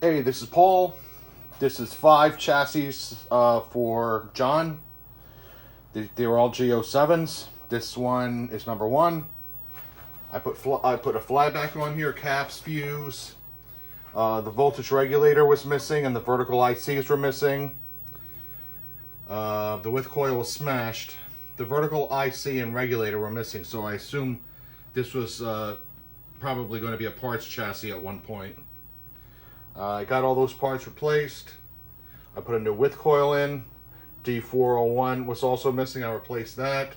Hey, this is Paul. This is 5 chassis for John. They were all G07s. This one is number 1. I put a flyback on here, caps, fuse. The voltage regulator was missing and the vertical ICs were missing. The width coil was smashed. The vertical IC and regulator were missing, so I assume this was probably going to be a parts chassis at one point. I got all those parts replaced. I put a new width coil in. D401 was also missing. I replaced that.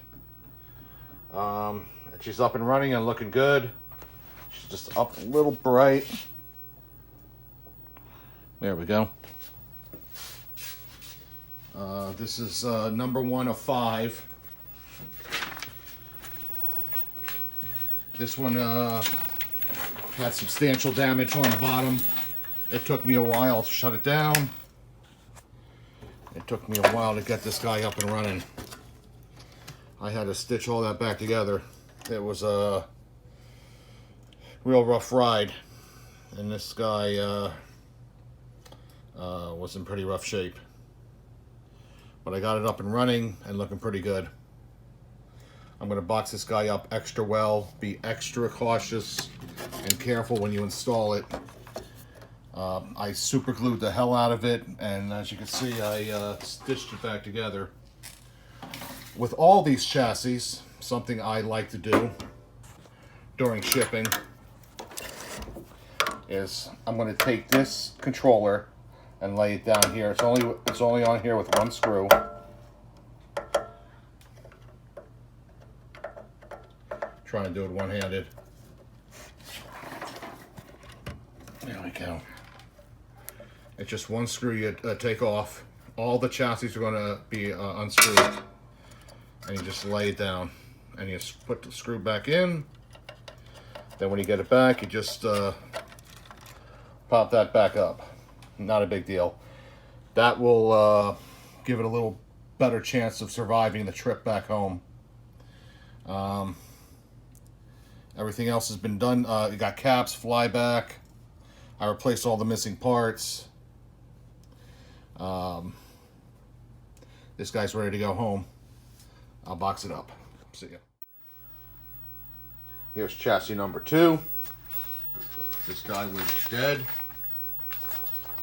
She's up and running and looking good. She's just up a little bright. There we go. This is number 1 of 5. This one had substantial damage on the bottom. It took me a while to shut it down. It took me a while to get this guy up and running. I had to stitch all that back together. It was a real rough ride. And this guy was in pretty rough shape. But I got it up and running and looking pretty good. I'm going to box this guy up extra well. Be extra cautious and careful when you install it. I super glued the hell out of it, and as you can see, I stitched it back together. With all these chassis, something I like to do during shipping is I'm going to take this controller and lay it down here. It's only on here with one screw. Trying to do it one-handed. There we go. It's just one screw you take off. All the chassis are going to be unscrewed. And you just lay it down. And you put the screw back in. Then when you get it back, you just pop that back up. Not a big deal. That will give it a little better chance of surviving the trip back home. Everything else has been done. You got caps, flyback. I replaced all the missing parts. This guy's ready to go home. I'll box it up. See ya. Here's chassis number 2. This guy was dead.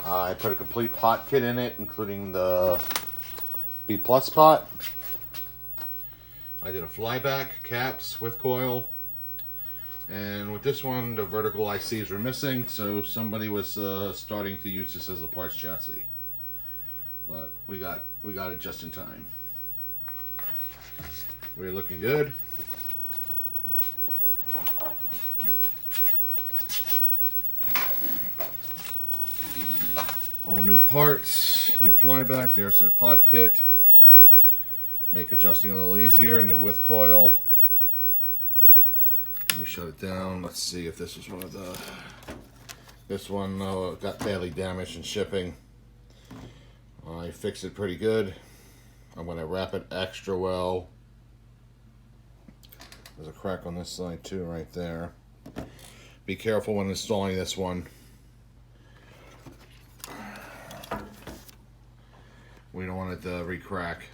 I put a complete pot kit in it, including the B plus pot. I did a flyback, caps, width coil. And with this one, the vertical ICs were missing, so somebody was starting to use this as a parts chassis. But we got it just in time. We're looking good. All new parts, new flyback. There's a pod kit. Make adjusting a little easier. New width coil. Let me shut it down. Let's see if this was one of the... This one got badly damaged in shipping. I fixed it pretty good. I'm going to wrap it extra well. There's a crack on this side too, right there. Be careful when installing this one. We don't want it to re-crack.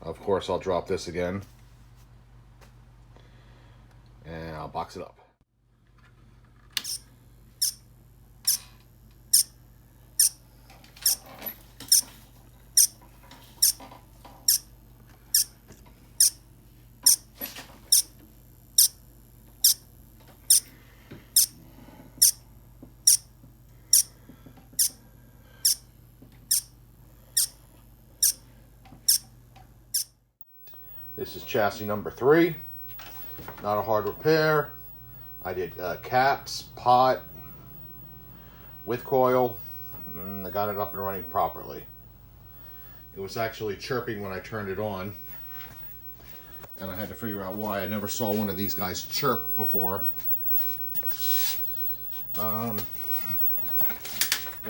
Of course, I'll drop this again. And I'll box it up. This is chassis number 3. Not a hard repair. I did caps, pot, width coil. I got it up and running properly. It was actually chirping when I turned it on. And I had to figure out why. I never saw one of these guys chirp before. It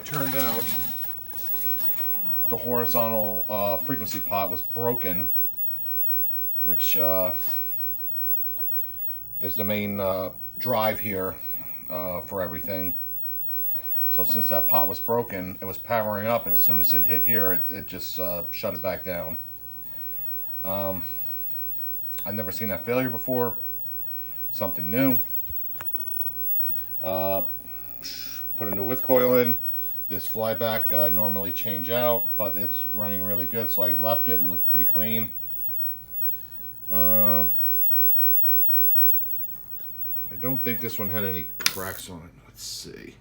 turned out the horizontal frequency pot was broken, which is the main drive here for everything. So since that pot was broken, it was powering up, and as soon as it hit here, it just shut it back down. I've never seen that failure before. Something new. Put a new width coil in. This flyback I normally change out, but it's running really good, so I left it and it's pretty clean. I don't think this one had any cracks on it. Let's see.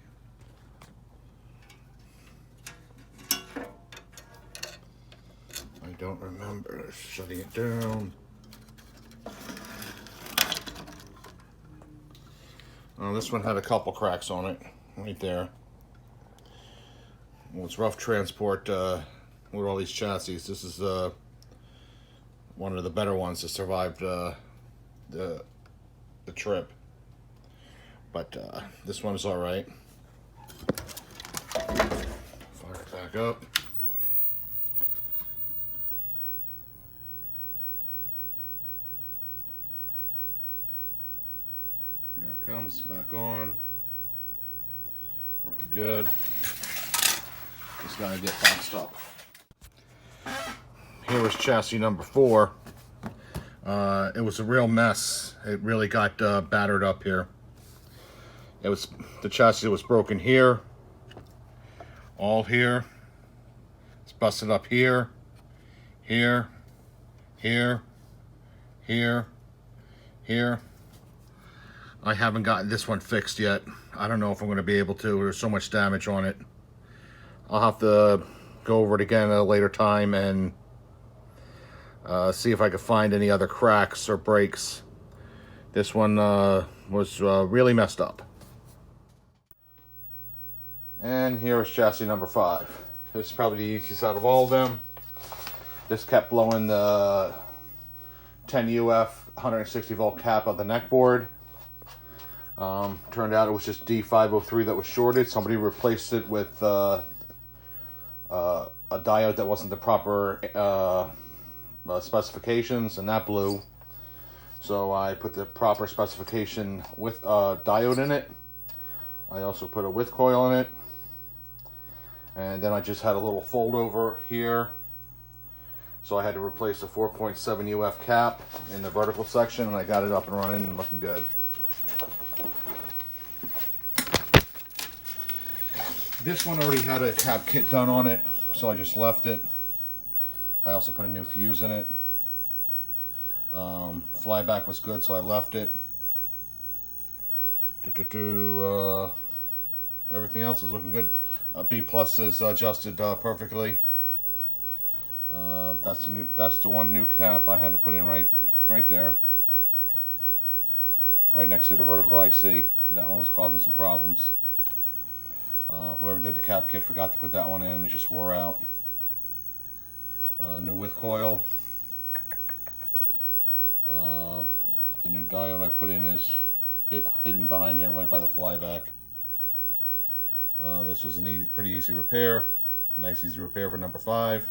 I don't remember shutting it down. This one had a couple cracks on it, right there. Well, it's rough transport with all these chassis. This is one of the better ones that survived the trip. But this one's all right. Fire it back up. Here it comes, back on. Working good. Just gotta get boxed up. Here was chassis number 4. It was a real mess. It really got battered up here. It was the chassis was broken here, all here. It's busted up here, here, here, here, here. I haven't gotten this one fixed yet. I don't know if I'm going to be able to. There's so much damage on it. I'll have to go over it again at a later time and see if I can find any other cracks or breaks. This one was really messed up. And here is chassis number 5. This is probably the easiest out of all of them. This kept blowing the 10 UF 160 volt cap of the neck board. Turned out it was just D503 that was shorted. Somebody replaced it with a diode that wasn't the proper specifications, and that blew. So I put the proper specification with diode in it. I also put a width coil in it. And then I just had a little fold over here. So I had to replace the 4.7 UF cap in the vertical section, and I got it up and running and looking good. This one already had a cap kit done on it, so I just left it. I also put a new fuse in it. Flyback was good, so I left it. Everything else is looking good. B plus is adjusted perfectly. That's the one new cap I had to put in right there, right next to the vertical IC. That one was causing some problems. Whoever did the cap kit forgot to put that one in, and it just wore out. New width coil. The new diode I put in is hidden behind here, right by the flyback. This was a pretty easy repair. Nice easy repair for number 5.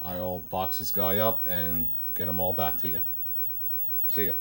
I'll box this guy up and get them all back to you. See ya.